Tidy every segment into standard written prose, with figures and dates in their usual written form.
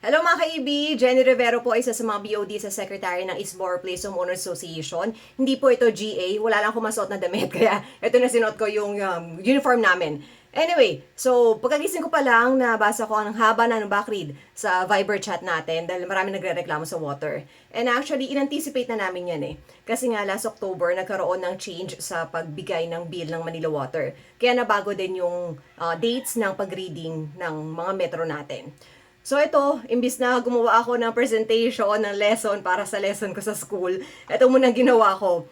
Hello mga ka-EB! Jenny Rivero po, isa sa mga BOD sa Secretary ng Isboro Place Homeowners Association. Hindi po ito GA, wala lang akong masuot na damit, kaya ito na sinuot ko yung uniform namin. Anyway, so pagkagising ko pa lang, nabasa ko ang haba na ng backread sa Viber chat natin dahil marami nagre-reklamo sa water. And actually, in-anticipate na namin yan eh. Kasi nga last October, nagkaroon ng change sa pagbigay ng bill ng Manila Water. Kaya nabago din yung dates ng pag-reading ng mga metro natin. So ito, imbis na gumawa ako ng presentation, ng lesson para sa lesson ko sa school, ito muna ginawa ko,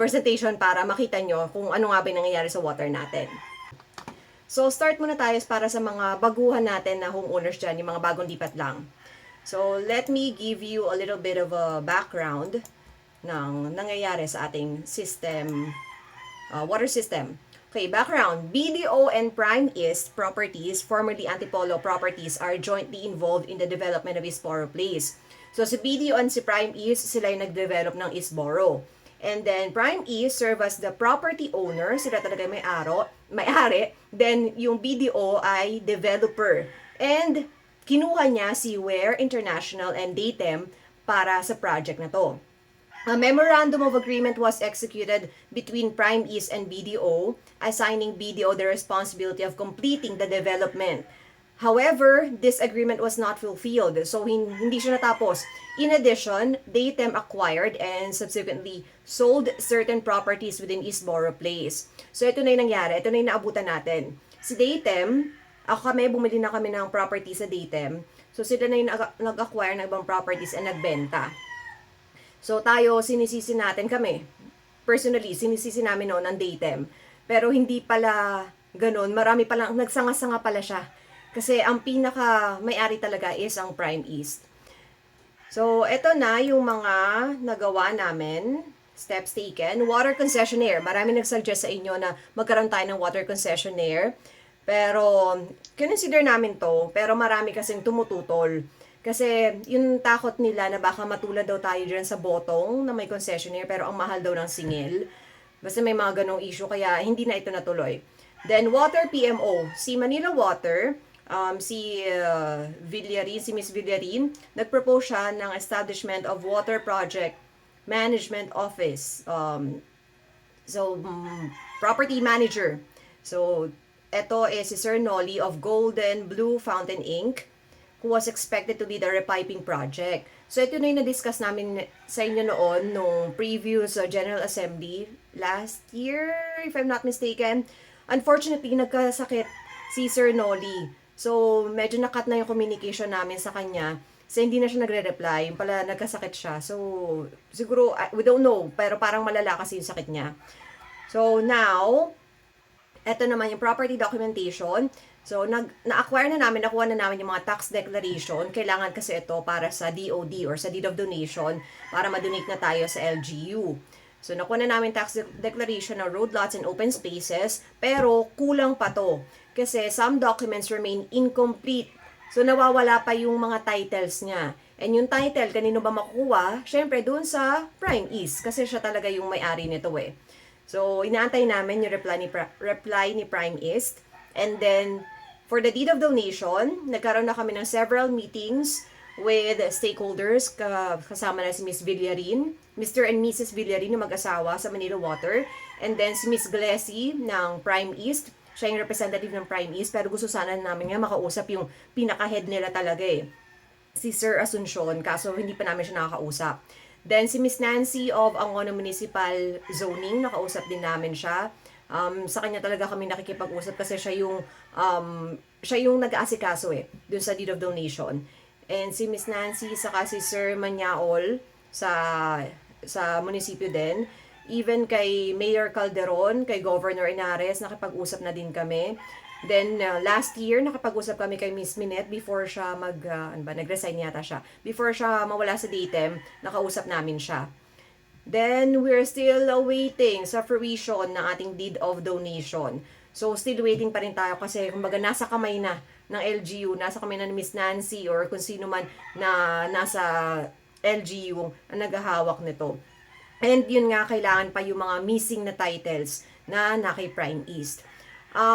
presentation para makita nyo kung ano nga ba nangyayari sa water natin. So start muna tayo para sa mga baguhan natin na homeowners dyan, yung mga bagong lipat lang. So let me give you a little bit of a background ng nangyayari sa ating system, water system. Okay, background. BDO and Prime East Properties, formerly Antipolo Properties, are jointly involved in the development of Isboro Place. So, si BDO and si Prime East, sila yung nag-develop ng Isboro. And then, Prime East serve as the property owner, sila talaga may-ari. Then, yung BDO ay developer. And, kinuha niya si Ware International and Datem para sa project na to. A memorandum of agreement was executed between Prime East and BDO, assigning BDO the responsibility of completing the development. However, this agreement was not fulfilled, so hindi siya natapos. In addition, Datem acquired and subsequently sold certain properties within Isboro Place. So ito na yung nangyari, ito na yung naabutan natin. Si Datem, bumili na kami ng property sa Datem, so sila na yung nag-acquire ng ibang properties and nagbenta. So tayo, sinisisi natin kami. Personally, sinisisi namin noon ang Datem. Pero hindi pala ganun. Marami palang, nagsanga-sanga pala siya. Kasi ang pinaka may-ari talaga is ang Prime East. So, eto na yung mga nagawa namin. Steps taken. Water concessionaire. Marami nag-suggest sa inyo na magkaroon tayo ng water concessionaire. Pero, consider namin to. Pero marami kasing tumututol. Kasi yung takot nila na baka matulad daw tayo dyan sa botong na may concessionaire pero ang mahal daw ng singil. Basta may mga ganong issue kaya hindi na ito natuloy. Then water PMO, si Manila Water, si Villarin, si Miss Villarin, nag-propose siya ng establishment of Water Project Management Office. Property manager. So, ito is si Sir Nolly of Golden Blue Fountain Inc., who was expected to lead the repiping project. So ito na yung na-discuss namin sa inyo noon nung previous General Assembly last year, if I'm not mistaken. Unfortunately, nagkasakit si Sir Nolly. So medyo nakat na yung communication namin sa kanya. So hindi na siya nagre-reply. Yung pala nagkasakit siya. So siguro, we don't know, pero parang malala kasi yung sakit niya. So now, eto naman yung property documentation. So, na-acquire na namin, nakuha na namin yung mga tax declaration. Kailangan kasi ito para sa DOD or sa Deed of Donation para madonate na tayo sa LGU. So, nakuha na namin tax declaration ng road lots and open spaces, pero kulang pa to. Kasi some documents remain incomplete. So, nawawala pa yung mga titles niya. And yung title, kanino ba makukuha? Siyempre, dun sa Prime East. Kasi siya talaga yung may-ari nito eh. So, inaantay namin yung reply ni Prime East. And then, for the deed of donation, nagkaroon na kami ng several meetings with stakeholders, kasama na si Miss Villarin, Mr. and Mrs. Villarin, yung mag-asawa sa Manila Water, and then si Miss Glessy ng Prime East, siya yung representative ng Prime East, pero gusto sana namin nga makausap yung pinaka-head nila talaga eh, si Sir Asuncion, kaso hindi pa namin siya nakakausap. Then si Miss Nancy of Angono Municipal Zoning, nakausap din namin siya. Sa kanya talaga kami nakikipag-usap kasi siya yung nag-aasikaso eh, dun sa deed of donation. And si Miss Nancy, saka si Sir Manyaol sa munisipyo din. Even kay Mayor Calderon, kay Governor Inares, nakipag-usap na din kami. Then last year, nakipag-usap kami kay Miss Minette before siya nag-resign yata siya. Before siya mawala sa Datem, nakausap namin siya. Then, we're still waiting sa fruition ng ating deed of donation. So, still waiting pa rin tayo kasi kumbaga nasa kamay na ng LGU, nasa kamay na ni Miss Nancy or kung sino man na nasa LGU ang naghahawak nito. And yun nga, kailangan pa yung mga missing na titles na kay Prime East.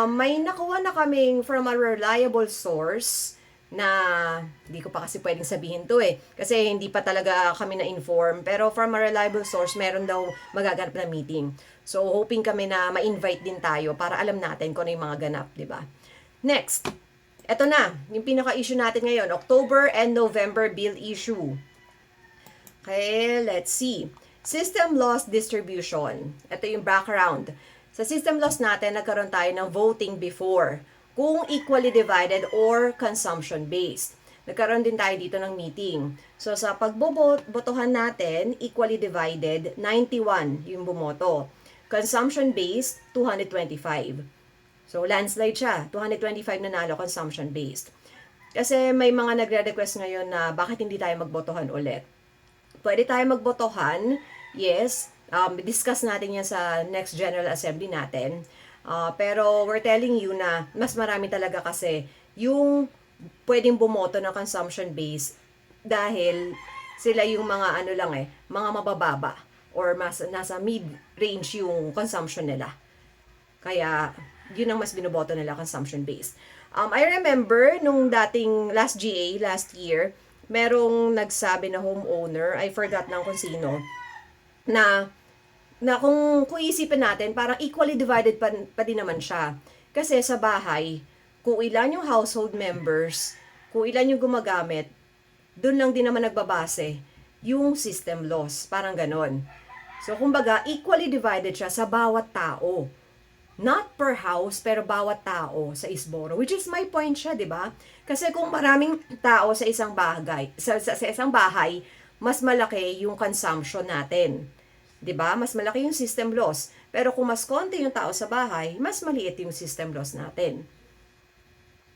May nakuha na kaming from a reliable source na hindi ko pa kasi pwedeng sabihin to eh. Kasi hindi pa talaga kami na-inform. Pero from a reliable source, meron daw magaganap na meeting. So, hoping kami na ma-invite din tayo para alam natin kung ano yung mga ganap, di ba? Next, eto na, yung pinaka-issue natin ngayon, October and November bill issue. Okay, let's see. System loss distribution. Ito yung background. Sa system loss natin, nagkaroon tayo ng voting before. Kung equally divided or consumption-based. Nagkaroon din tayo dito ng meeting. So, sa pagbobotohan natin, equally divided, 91 yung bumoto. Consumption-based, 225. So, landslide siya. 225 nanalo, consumption-based. Kasi may mga nagre-request ngayon na bakit hindi tayo magbotohan ulit. Pwede tayo magbotohan, yes. Discuss natin yan sa next General Assembly natin. Pero we're telling you na mas marami talaga kasi yung pwedeng bumoto ng consumption base dahil sila yung mga ano lang mga mabababa or mas nasa mid-range yung consumption nila. Kaya yun ang mas binoboto nila, consumption based. I remember nung dating last GA, last year, merong nagsabi na homeowner, I forgot lang kung sino, na kung isipin natin, parang equally divided pa din naman siya. Kasi sa bahay, kung ilan yung household members, kung ilan yung gumagamit, dun lang din naman nagbabase yung system loss. Parang ganon. So, kumbaga, equally divided siya sa bawat tao. Not per house, pero bawat tao sa Isboro. Which is my point siya, di ba? Kasi kung maraming tao sa isang bagay, sa isang bahay, mas malaki yung consumption natin. 'Di ba? Mas malaki yung system loss. Pero kung mas konti yung tao sa bahay, mas maliit yung system loss natin.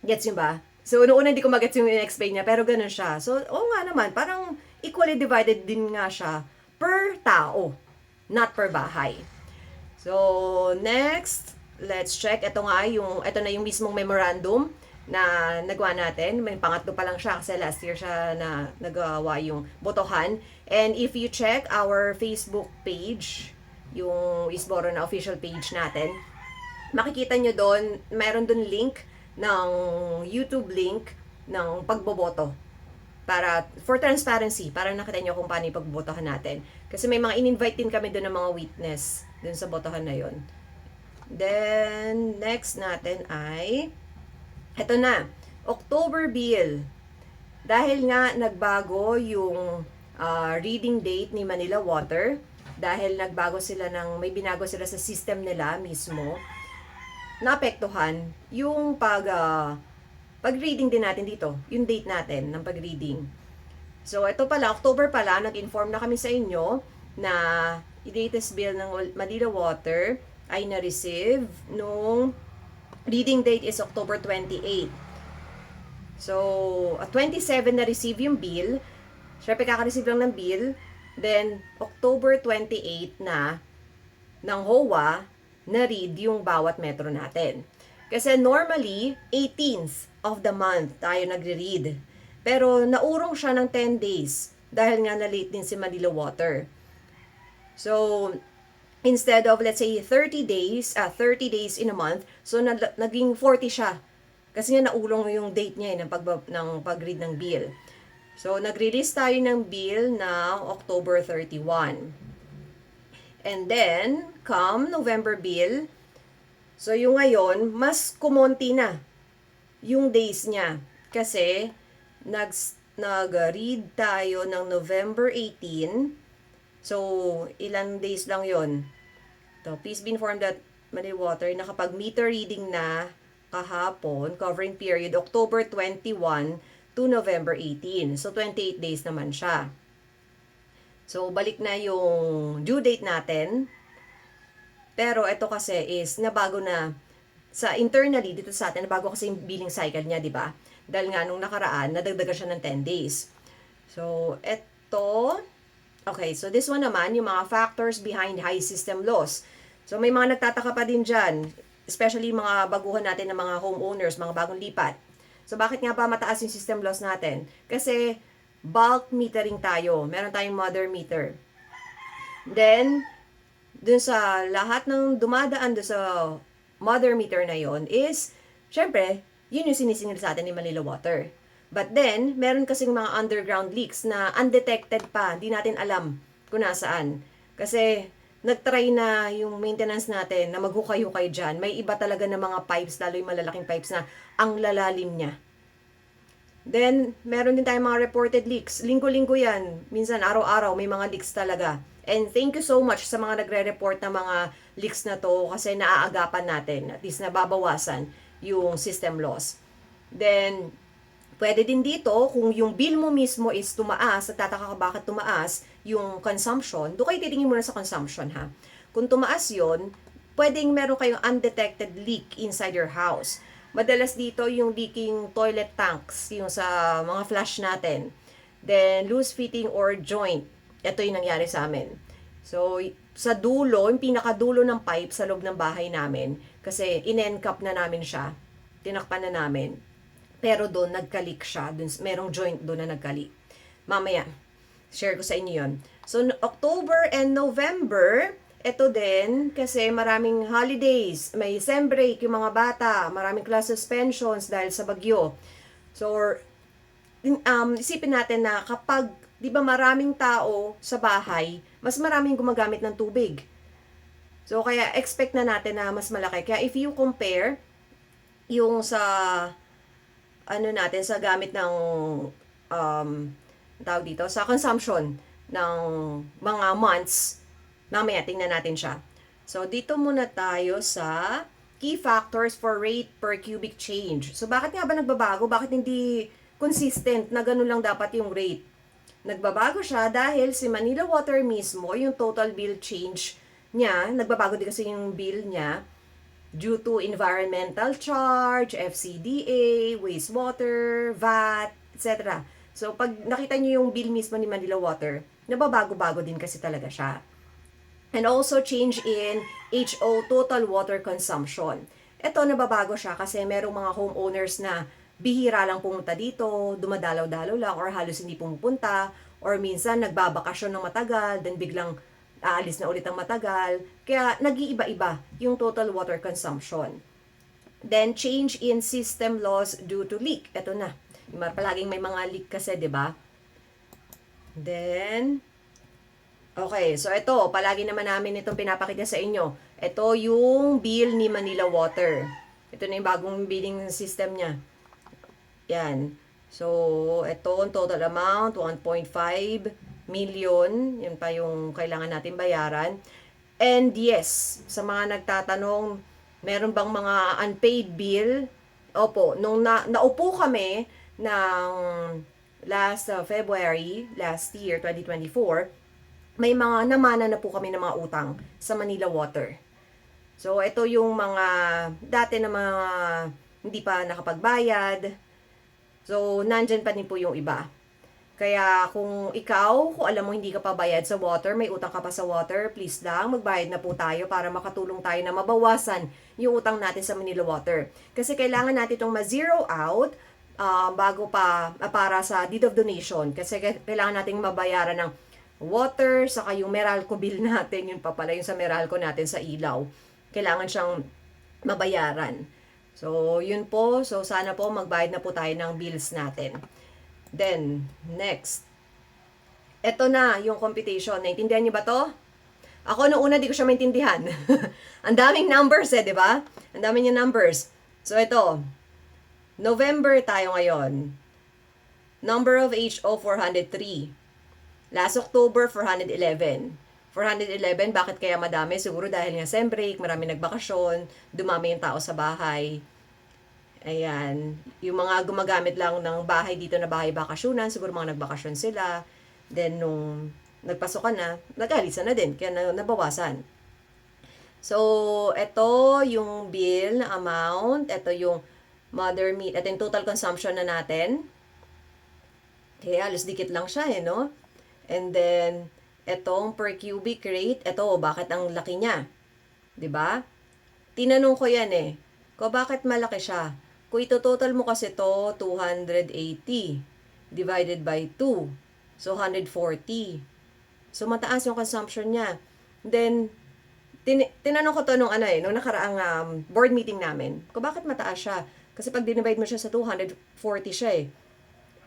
Gets yun ba? So, noon hindi ko magets yung in-explain niya, pero ganun siya. So, oo nga naman, parang equally divided din nga siya per tao, not per bahay. So, next, let's check. Ito na yung mismong memorandum na nagawa natin. May pangatlo pa lang siya kasi last year siya na nagawa yung botohan. And if you check our Facebook page, yung Isboro na official page natin, makikita nyo doon, mayroon doon link ng YouTube link ng pagboboto. For transparency, para nakita nyo kung paano yung pagbotohan natin. Kasi may mga in-invite din kami doon ng mga witness doon sa botohan na yon. Then, next natin ay, eto na, October bill. Dahil nga nagbago yung reading date ni Manila Water, dahil may binago sila sa system nila mismo, naapektuhan yung pag-reading din natin dito, yung date natin ng pag-reading. So, ito pala, October pala, nag-inform na kami sa inyo na i-latest bill ng Manila Water ay na-receive nung reading date is October 28. So, 27 na-receive yung bill. Siyempre, kaka-receive lang ng bill. Then, October 28 na ng HOA na-read yung bawat metro natin. Kasi normally, 18th of the month tayo nagre-read. Pero naurong siya ng 10 days dahil nga na-late din si Manila Water. So, instead of, let's say, 30 days in a month, so naging 40 siya. Kasi nga naulong yung date niya ng pag-read ng bill. So, nag-release tayo ng bill na October 31. And then, come November bill, so yung ngayon, mas kumonti na yung days niya. Kasi, nag-read tayo ng November 18. So, ilang days lang yon. So, please be informed that Manila Water nakapag-meter reading na kahapon, covering period October 21 to November 18. So, 28 days naman siya. So, balik na yung due date natin. Pero, ito kasi is nabago na sa internally dito sa atin, nabago kasi yung billing cycle niya, di ba? Dahil nga nung nakaraan, nadagdagan siya ng 10 days. So, okay, so this one naman, yung mga factors behind high system loss. So, may mga nagtataka pa din dyan, especially mga baguhan natin ng mga homeowners, mga bagong lipat. So, bakit nga ba mataas yung system loss natin? Kasi, bulk metering tayo. Meron tayong mother meter. Then, dun sa lahat ng dumadaan dun sa mother meter na yon is, syempre, yun yung sinisingil sa atin ni Manila Water. But then, meron kasing mga underground leaks na undetected pa, hindi natin alam kung nasaan. Kasi, nagtry na yung maintenance natin na maghukay-hukay dyan. May iba talaga na mga pipes, lalo yung malalaking pipes na ang lalalim niya. Then, meron din tayong mga reported leaks. Linggo-linggo yan. Minsan, araw-araw, may mga leaks talaga. And thank you so much sa mga nagre-report na mga leaks na to kasi naaagapan natin. At least nababawasan yung system loss. Then, pwede din dito, kung yung bill mo mismo is tumaas, at tataka ka bakit tumaas yung consumption, doon kayo titingin muna sa consumption ha. Kung tumaas yon, pwedeng meron kayong undetected leak inside your house. Madalas dito yung leaking toilet tanks, yung sa mga flush natin. Then, loose fitting or joint. Ito yung nangyari sa amin. So, sa dulo, yung pinakadulo ng pipe sa loob ng bahay namin, kasi in-encap na namin siya, tinakpan na namin. Pero doon, nagka-leak siya. Doon, merong joint doon na nagka-leak. Mamaya, share ko sa inyo yun. So, October and November, ito din, kasi maraming holidays, may sem break yung mga bata, maraming class suspensions dahil sa bagyo. So, isipin natin na kapag, di ba maraming tao sa bahay, mas maraming gumagamit ng tubig. So, kaya expect na natin na mas malaki. Kaya if you compare yung sa, ano natin, sa gamit ng, tawag dito, sa consumption ng mga months, mamaya, tingnan natin siya. So, dito muna tayo sa key factors for rate per cubic change. So, bakit nga ba nagbabago? Bakit hindi consistent na ganun lang dapat yung rate? Nagbabago siya dahil si Manila Water mismo, yung total bill change niya, nagbabago din kasi yung bill niya due to environmental charge, FCDA, wastewater, VAT, etc. So, pag nakita niyo yung bill mismo ni Manila Water, nababago-bago din kasi talaga siya. And also change in HO, total water consumption. Ito, nababago siya kasi merong mga homeowners na bihira lang pumunta dito, dumadalaw-dalaw lang, or halos hindi pumupunta, or minsan nagbabakasyon ng matagal, then biglang aalis na ulit ang matagal. Kaya nag-iiba-iba yung total water consumption. Then, change in system loss due to leak. Ito na. Palaging may mga leak kasi, di ba? Then, okay, so ito, palagi naman namin itong pinapakita sa inyo. Ito yung bill ni Manila Water. Ito na yung bagong billing system niya. Yan. So, ito ang total amount, 1.5 million. Yan pa yung kailangan natin bayaran. And yes, sa mga nagtatanong, meron bang mga unpaid bill? Opo, nung naupo kami ng last February, last year, 2024, may mga namana na po kami ng mga utang sa Manila Water. So, ito yung mga dati na mga hindi pa nakapagbayad. So, nandyan pa din po yung iba. Kaya kung ikaw, kung alam mo hindi ka pa bayad sa water, may utang ka pa sa water, please lang, magbayad na po tayo para makatulong tayo na mabawasan yung utang natin sa Manila Water. Kasi kailangan natin itong ma-zero out bago pa para sa deed of donation. Kasi kailangan nating mabayaran ng water, saka yung Meralco bill natin, yun pa pala yung sa Meralco natin sa ilaw. Kailangan siyang mabayaran. So, yun po. So, sana po magbayad na po tayo ng bills natin. Then, next. Ito na yung computation. Naintindihan niyo ba to? Ako noong una di ko siya maintindihan. Ang daming numbers di ba? Ang daming yung numbers. So, ito. November tayo ngayon. Number of HO, 403. Last October, 411. 411, bakit kaya madami? Siguro dahil nga sem break, marami nagbakasyon, dumami yung tao sa bahay. Ayan. Yung mga gumagamit lang ng bahay dito na bahay bakasyonan, siguro mga nagbakasyon sila. Then, nung nagpasokan na, nag-alisan na din, kaya nabawasan. So, ito yung bill na amount. Ito yung mother meat. Ito yung total consumption na natin. Kaya, halos dikit lang siya no? And then, etong per cubic rate, eto, bakit ang laki niya? 'Di ba? Tinanong ko yan Ko bakit malaki siya? Kung ito-total mo kasi to 280 divided by 2. So, 140. So, mataas yung consumption niya. Then, tinanong ko to nung nung nakaraang board meeting namin. Ko bakit mataas siya? Kasi pag dinivide mo siya sa 240 siya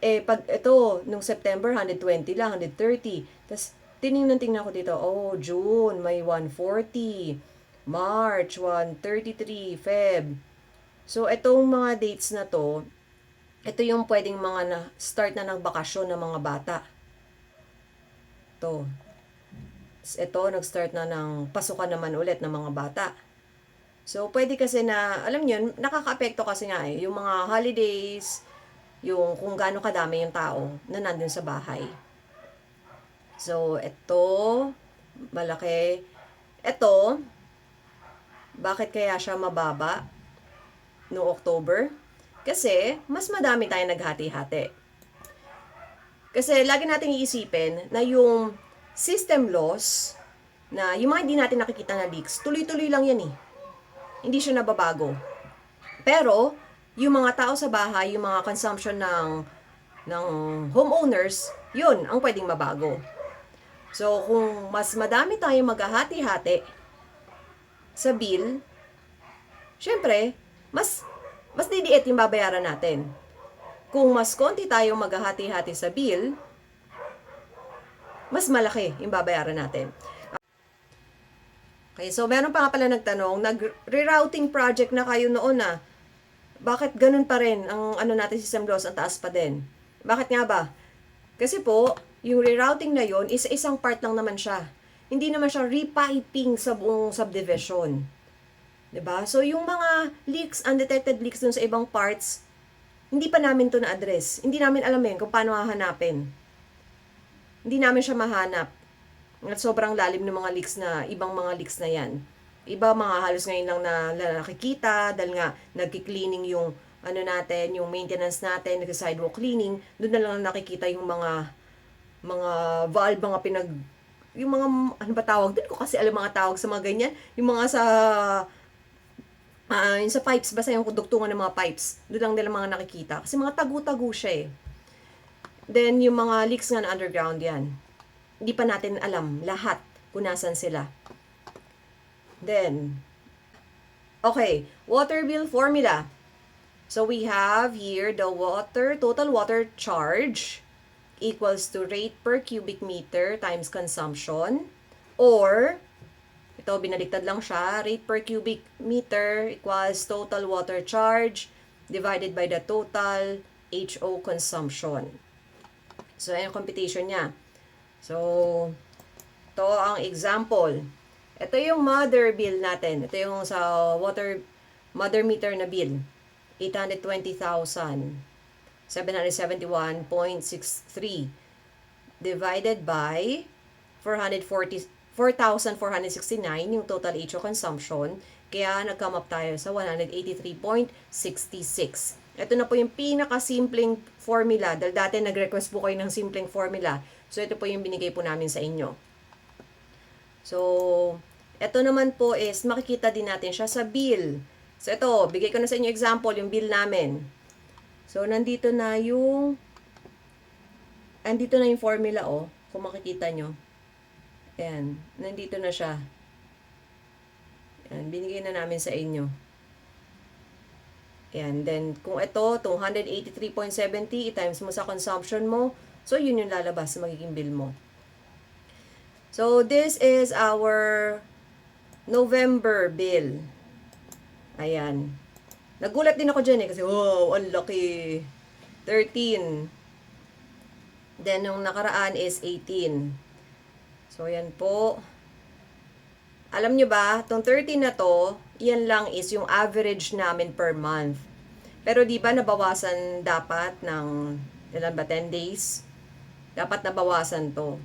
Pag ito, nung September, 120 lang, 130. Tapos, tingnan ko dito, oh, June, may 140. March, 133. Feb. So, itong mga dates na to, ito yung pwedeng mga start na ng bakasyon ng mga bata. To. Ito, nag-start na ng pasukan naman ulit ng mga bata. So, pwede kasi na, alam niyo, nakaka-apekto kasi nga yung mga holidays, yung kung gaano kadami yung tao na nandun sa bahay. So, ito, malaki. Ito, bakit kaya siya mababa no October? Kasi, mas madami tayong naghati-hati. Kasi, lagi natin iisipin na yung system loss, na yung mga hindi natin nakikita na leaks, tuloy-tuloy lang yan eh. Hindi siya nababago. Pero, yung mga tao sa bahay, yung mga consumption ng homeowners, yun ang pwedeng mabago. So, kung mas madami tayong maghahati-hati sa bill, syempre, mas didiit yung babayaran natin. Kung mas konti tayong maghahati-hati sa bill, mas malaki yung babayaran natin. Okay, so meron pa nga pala nagtanong, nag-rerouting project na kayo noon na. Bakit ganun pa rin ang ano natin system loss, ang taas pa din? Bakit nga ba? Kasi po, yung rerouting na yon is isang part lang naman siya. Hindi naman siya repiping sa buong subdivision. 'Di ba? So yung mga leaks, undetected leaks dun sa ibang parts, hindi pa namin to na-address. Hindi namin alam kung paano hahanapin. Hindi namin siya mahanap. At sobrang lalim ng mga leaks na, ibang mga leaks na yan. Iba mga halos ngayon lang na nakikita dahil nga nagki-cleaning yung ano natin, yung maintenance natin, nag-sidewalk cleaning, doon na lang nakikita yung mga valve, yung mga, ano ba tawag? Doon ko kasi alam mga tawag sa mga ganyan. Yung mga yung sa pipes, basta yung dugtungan ng mga pipes, doon lang nila mga nakikita. Kasi mga tagu-tagu siya eh. Then, yung mga leaks nga na underground yan. Hindi pa natin alam lahat kung nasan sila. Then, okay, water bill formula. So, we have here the total water charge equals to rate per cubic meter times consumption. Or, ito, binaliktad lang siya, rate per cubic meter equals total water charge divided by the total HO consumption. So, ayan yung computation niya. So, ito ang example. Ito yung mother bill natin. Ito yung sa mother meter na bill. 820,771.63 divided by 4,469 yung total HO consumption. Kaya nag-come up tayo sa 183.66. Ito na po yung pinaka-simpleng formula. Dahil dati nag-request po kayo ng simpleng formula. So, ito po yung binigay po namin sa inyo. So, ito naman po is makikita din natin siya sa bill. So, ito, bigay ko na sa inyo example, yung bill namin. So, nandito na yung formula, oh, kung makikita nyo. Ayan, nandito na siya. Ayan, binigay na namin sa inyo. Ayan, then, kung ito, 283.70, i-times mo sa consumption mo, so, yun yung lalabas sa magiging bill mo. So, this is our November bill. Ayan. Nagulat din ako dyan kasi, wow, ang laki. 13. Then, yung nakaraan is 18. So, yan po. Alam nyo ba, itong 13 na to, yan lang is yung average namin per month. Pero di ba nabawasan dapat ng, ilan ba, 10 days? Dapat nabawasan to.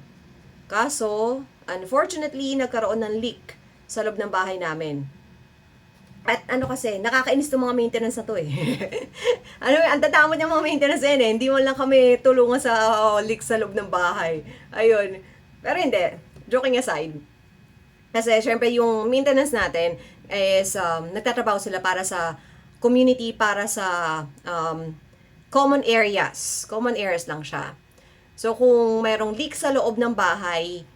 Kaso, unfortunately, nagkaroon ng leak sa loob ng bahay namin. At ano kasi, nakakainis itong mga maintenance na to eh. Ang tatamad ng mga maintenance yan eh. Hindi mo lang kami tulungan sa leak sa loob ng bahay. Ayun. Pero hindi. Joking aside. Kasi syempre yung maintenance natin is nagtatrabaho sila para sa community, para sa common areas. Common areas lang siya. So kung merong leak sa loob ng bahay,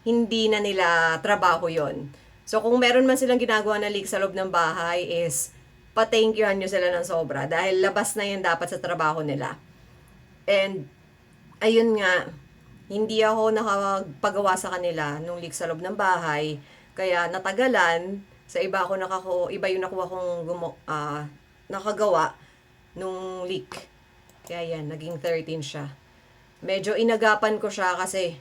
hindi na nila trabaho yon. So kung meron man silang ginagawa na leak sa loob ng bahay is pa-thank youhan nyo sila ng sobra dahil labas na yan dapat sa trabaho nila. And, ayun nga, hindi ako nakapagawa sa kanila nung leak sa loob ng bahay. Kaya natagalan, sa iba ako iba yung nakuha kong nakagawa nung leak. Kaya yan, naging 13 siya. Medyo inagapan ko siya kasi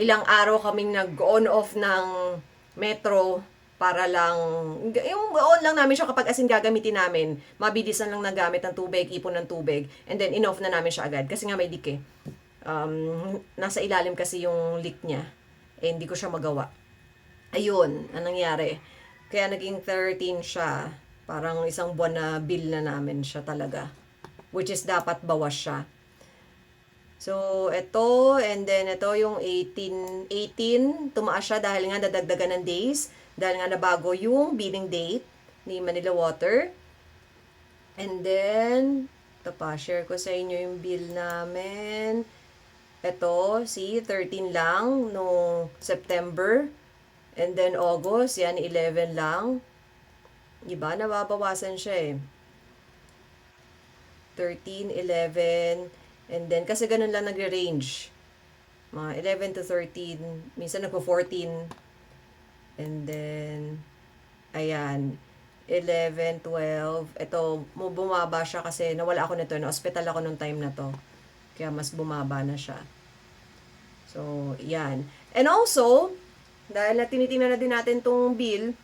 ilang araw kaming nag-on off ng metro para lang, yung on lang namin siya kapag asin gagamitin namin, mabilisan lang nagamit ng tubig, ipon ng tubig, and then in-off na namin siya agad kasi nga may leak eh. Nasa ilalim kasi yung leak niya, eh hindi ko siya magawa. Ayun, anong nangyari? Kaya naging 13 siya, parang isang buwan na bill na namin siya talaga, which is dapat bawas siya. So, ito, and then ito yung 18, tumaas siya dahil nga nadagdagan ng days, dahil nga nabago yung billing date ni Manila Water. And then, ito pa, share ko sa inyo yung bill namin. Ito, see, 13 lang no September. And then August, yan, 11 lang. Diba? Nababawasan siya eh. 13, 11, and then, kasi ganun lang nagre-range. Mga 11 to 13, minsan nagpo-14. And then, ayan, 11, 12. Ito, bumaba siya kasi nawala ako nito. Na-hospital ako nung time na to. Kaya mas bumaba na siya. So, yan. And also, dahil na tinitingnan na din natin tong bill,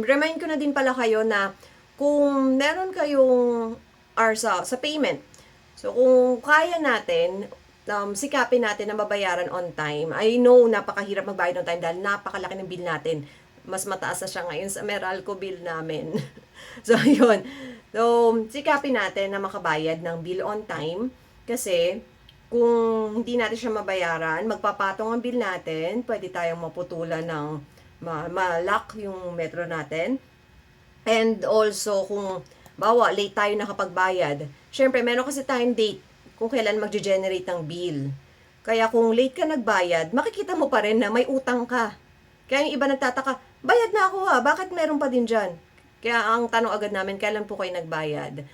remind ko na din pala kayo na kung meron kayong sa payment, so kung kaya natin, sikapin natin na mabayaran on time. I know, napakahirap magbayad on time dahil napakalaki ng bill natin. Mas mataas na siya ngayon sa Meralco bill namin. So, yun. So, sikapin natin na makabayad ng bill on time kasi kung hindi natin siya mabayaran, magpapatong ang bill natin, pwede tayong maputulan ng ma-lock yung metro natin. And also, kung late tayo nakapagbayad, syempre, meron kasi tayong date kung kailan magge-generate ng bill. Kaya kung late ka nagbayad, makikita mo pa rin na may utang ka. Kaya yung iba nagtataka, bayad na ako bakit meron pa din dyan? Kaya ang tanong agad namin, kailan po kayo nagbayad?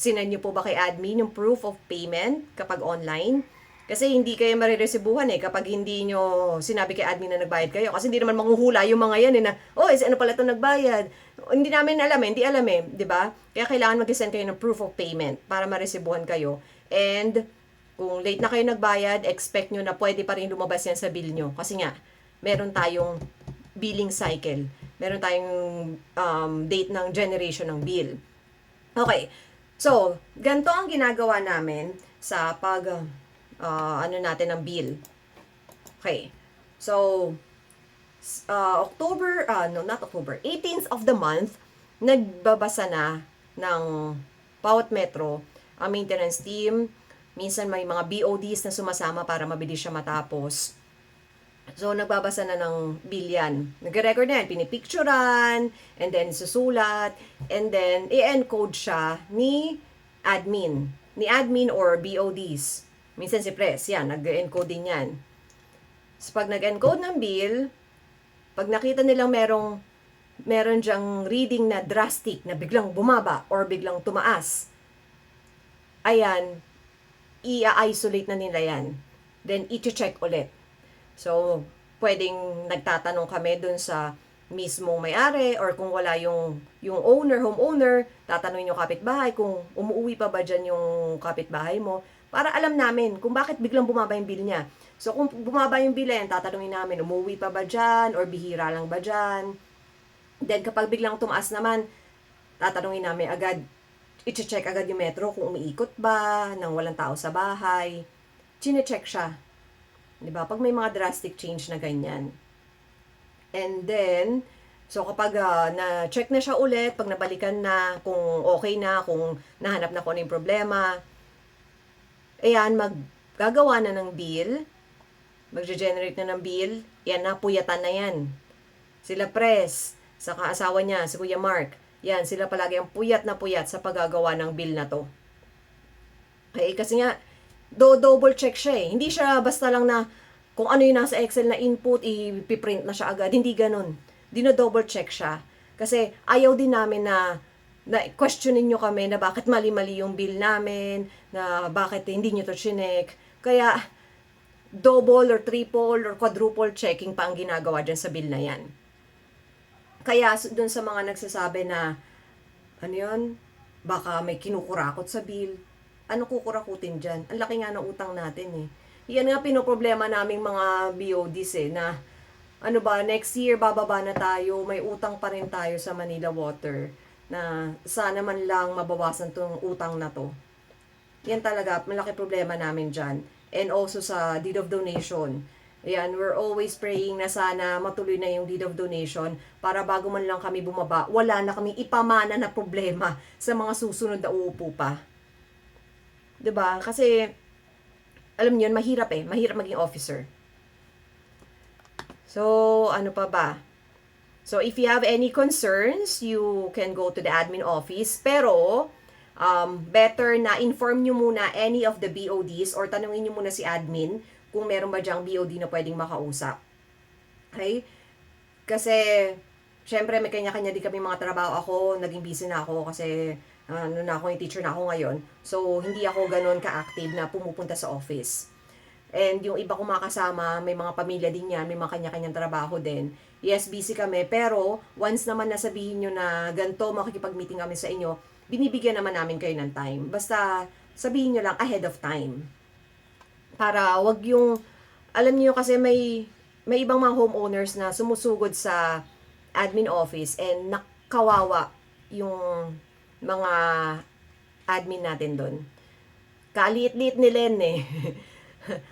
Sinend nyo po ba kay admin yung proof of payment kapag online? Kasi hindi kayo mariresibuhan kapag hindi nyo sinabi kay admin na nagbayad kayo. Kasi hindi naman manghuhula yung mga yan na, ano pala ito nagbayad? Hindi namin alam hindi alam di ba? Kaya kailangan mag-send kayo ng proof of payment para maresibuhan kayo. And kung late na kayo nagbayad, expect nyo na pwede pa rin lumabas yan sa bill nyo. Kasi nga, meron tayong billing cycle. Meron tayong date ng generation ng bill. Okay. So, ganito ang ginagawa namin sa natin ng bill. Okay. So, October, not October, 18th of the month, nagbabasa na ng bawat metro ang maintenance team. Minsan may mga BODs na sumasama para mabilis siya matapos. So, nagbabasa na ng bill yan. Nag-record na yan, pinipicturan, and then susulat, and then i-encode siya ni admin or BODs. Minsan si Press, yan, nag-encode din yan. So, pag nag-encode ng bill, pag nakita nilang meron dyang reading na drastic, na biglang bumaba or biglang tumaas, ayan, i-isolate na nila yan. Then, i-check ulit. So, pwedeng nagtatanong kami dun sa mismong may-ari or kung wala yung homeowner, tatanungin yung kapitbahay kung umuwi pa ba dyan yung kapitbahay mo para alam namin kung bakit biglang bumaba yung bill niya. So, kung bumaba yung bill yan, tatanungin namin, umuwi pa ba dyan or bihira lang ba dyan. Then, kapag biglang tumaas naman, tatanungin namin agad, i-check agad yung metro kung umiikot ba, nang walang tao sa bahay. Chine-check siya. Diba? Pag may mga drastic change na ganyan. And then, so kapag na-check na siya ulit, pag nabalikan na, kung okay na, kung nahanap na kung ano yung problema, ayan, maggagawa na ng bill, magge-generate na ng bill, yan na, puyatan na yan. Sila Press, saka asawa niya, si Kuya Mark, yan, sila palagi ang puyat na puyat sa paggagawa ng bill na to. Okay, kasi nga, double check siya eh. Hindi siya basta lang na kung ano yung nasa Excel na input, ipiprint na siya agad. Hindi ganun. Dino-double check siya. Kasi ayaw din namin na na questionin nyo kami na bakit mali-mali yung bill namin, na bakit hindi nyo to chinek. Kaya, double or triple or quadruple checking pa ang ginagawa dyan sa bill na yan. Kaya, dun sa mga nagsasabi na, ano yun, baka may kinukurakot sa bill, ano kukurakutin dyan? Ang laki nga ng utang natin eh. Yan nga pinoproblema naming mga BODs eh, na ano ba, next year bababa na tayo, may utang pa rin tayo sa Manila Water, na sana man lang mabawasan tong utang na to. Yan talaga, malaki problema namin dyan. And also sa deed of donation. Ayan, we're always praying na sana matuloy na yung deed of donation para bago man lang kami bumaba, wala na kaming ipamana na problema sa mga susunod na uupo pa. 'Di ba? Kasi, alam niyo, mahirap eh. Mahirap maging officer. So, ano pa ba? So, if you have any concerns, you can go to the admin office. Pero, better na inform nyo muna any of the BODs or tanungin nyo muna si admin kung meron ba dyang BOD na pwedeng makausap. Okay? Kasi, syempre, may kanya-kanya din kami mga trabaho. Ako, naging busy na ako kasi ano na ako, yung teacher na ako ngayon. So, hindi ako ganun ka-active na pumupunta sa office. And yung iba kong makasama, may mga pamilya din yan, may mga kanya-kanyang trabaho din. Yes, busy kami, pero once naman nasabihin nyo na ganito, makikipag-meeting kami sa inyo, binibigyan naman namin kayo ng time. Basta sabihin nyo lang ahead of time. Para wag yung, alam niyo kasi may ibang mga homeowners na sumusugod sa admin office and nakawawa yung mga admin natin doon. Kaliit-liit ni Len eh.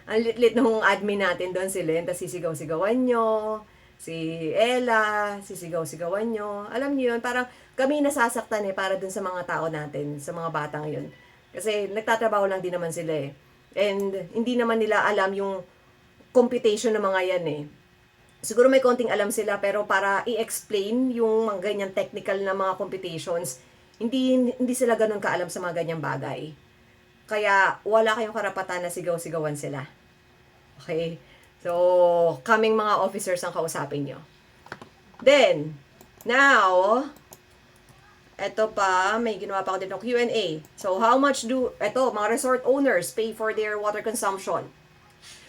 Ang lit-lit nung admin natin doon si Len, tapos sisigaw-sigawan nyo, si Ella, sisigaw-sigawan nyo. Alam niyo yun, parang kami nasasaktan eh para dun sa mga tao natin, sa mga batang yun. Kasi nagtatrabaho lang din naman sila eh. And hindi naman nila alam yung computation ng mga yan eh. Siguro may konting alam sila, pero para i-explain yung mga ganyan technical na mga computations, hindi sila ganun kaalam sa mga ganyang bagay. Kaya wala kayong karapatan na sigaw-sigawan sila. Okay? So, kaming mga officers ang kausapin nyo. Then, now, eto pa, may ginawa pa ako dito Q&A. So, how much do, eto, mga resort owners pay for their water consumption?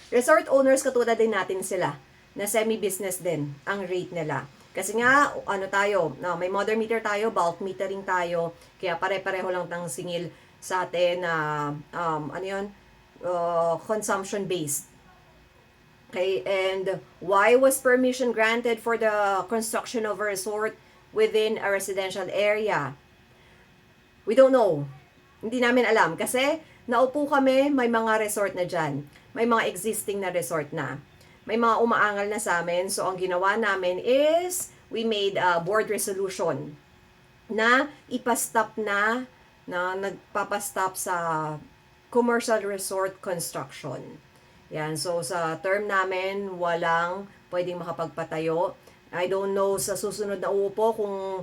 Resort owners, katulad din natin sila, na semi-business din ang rate nila. Kasi nga, ano tayo, may mother meter tayo, bulk metering tayo, kaya pare-pareho lang ng singil sa atin na consumption-based. Okay, and why was permission granted for the construction of a resort within a residential area? We don't know. Hindi namin alam kasi naupo kami, may mga resort na dyan. May mga existing na resort na. May mga umaangal na sa amin. So, ang ginawa namin is we made a board resolution na ipastop na nagpapastop sa commercial resort construction. Yan, so sa term namin, walang pwedeng makapagpatayo. I don't know sa susunod na upo kung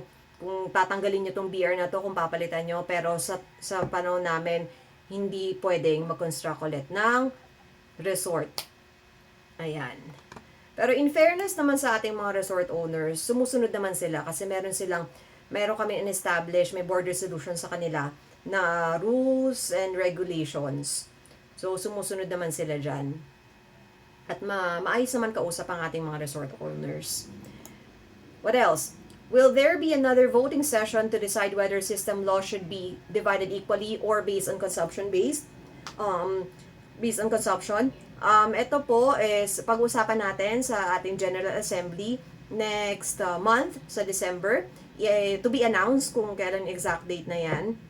tatanggalin nyo tong BR na to, kung papalitan nyo, pero sa panahon namin, hindi pwedeng mag-construct ulit ng resort. Ayan. Pero in fairness naman sa ating mga resort owners, sumusunod naman sila kasi meron kami in-establish, may board resolution sa kanila na rules and regulations. So, sumusunod naman sila dyan. At maayos naman kausap ang ating mga resort owners. What else? Will there be another voting session to decide whether system law should be divided equally or based on consumption-based? Based on consumption? Ito po is pag-usapan natin sa ating General Assembly next month, sa December. To be announced kung kailan exact date na yan.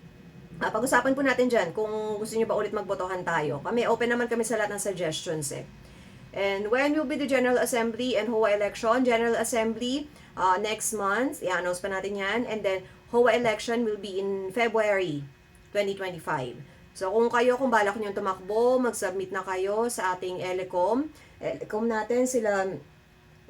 Pag-usapan po natin dyan kung gusto nyo ba ulit magbotohan tayo. Open naman kami sa lahat ng suggestions eh. And when will be the General Assembly and HOA election? General Assembly next month, i-announce pa natin yan. And then HOA election will be in February 2025. So kung balak nyo tumakbo, mag-submit na kayo sa ating ELECOM. ELECOM natin sila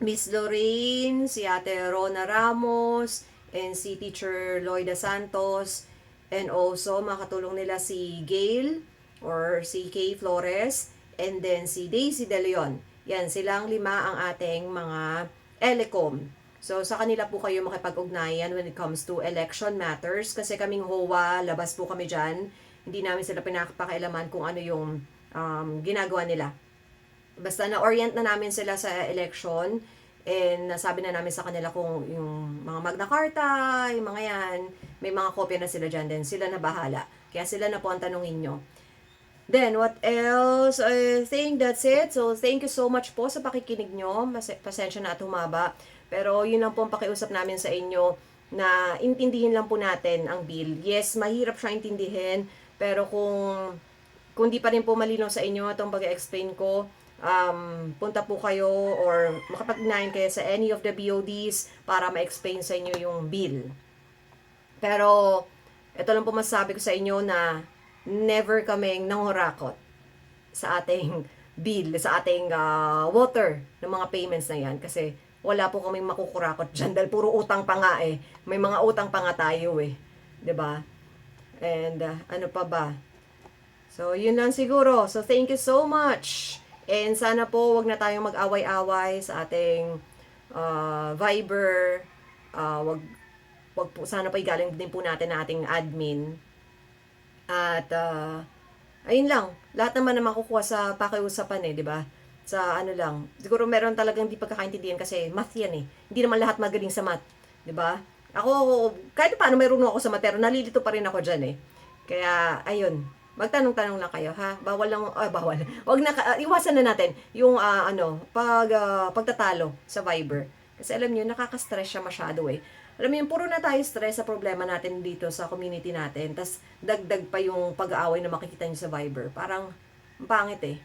Miss Lorraine, si Ate Rona Ramos, and si Teacher Loida Santos, and also makatulong nila si Gail or si Kay Flores, and then si Daisy De Leon. Yan, silang 5 ang ating mga ELECOM. So, sa kanila po kayo makipag-ugnayan when it comes to election matters. Kasi kaming HOA, labas po kami dyan. Hindi namin sila pinapakialaman kung ano yung ginagawa nila. Basta na-orient na namin sila sa election and nasabi na namin sa kanila kung yung mga Magna Carta, yung mga yan, may mga kopya na sila dyan din. Sila na bahala. Kaya sila na po ang tanungin nyo. Then, what else? I think that's it. So, thank you so much po sa pakikinig nyo. Pasensya na at humaba. Pero, yun lang po ang pakiusap namin sa inyo na intindihin lang po natin ang bill. Yes, mahirap siya intindihin. Pero kung di pa rin po malinaw sa inyo itong pag-explain ko, punta po kayo or makapag-ugnayan kayo sa any of the BODs para ma-explain sa inyo yung bill. Pero, ito lang po masasabi ko sa inyo na never kaming nangurakot sa ating bill, sa ating water ng mga payments na yan. Kasi wala po kaming makukurakot dyan dahil puro utang pa nga eh. May mga utang pa nga tayo eh. 'Di ba? And ano pa ba? So, yun lang siguro. So, thank you so much. And sana po wag na tayong mag-away-away sa ating Viber. Wag po, sana pa igaling din po natin na ating admin. At, ayun lang. Lahat naman na makukuha sa pakiusapan eh, di ba? Sa ano lang. Siguro meron talagang di pagkakaintindihan kasi math yan eh. Hindi naman lahat magaling sa math. Di ba? Ako, kahit paano mayroon ako sa math, pero nalilito pa rin ako dyan eh. Kaya, ayun. Magtanong-tanong lang kayo, ha? Bawal lang, bawal. Wag na, iwasan na natin yung, pagtatalo sa Viber. Kasi alam niyo nakaka-stress siya masyado eh. Alam mo yun, puro na tayo stress sa problema natin dito sa community natin. Tas dagdag pa yung pag-aaway na makikita nyo sa Viber. Parang, pangit eh.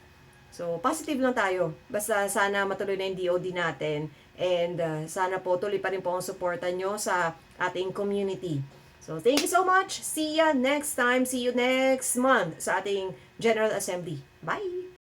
So, positive lang tayo. Basta sana matuloy na yung DOD natin. And sana po tuloy pa rin po ang suporta nyo sa ating community. So, thank you so much. See ya next time. See you next month sa ating General Assembly. Bye!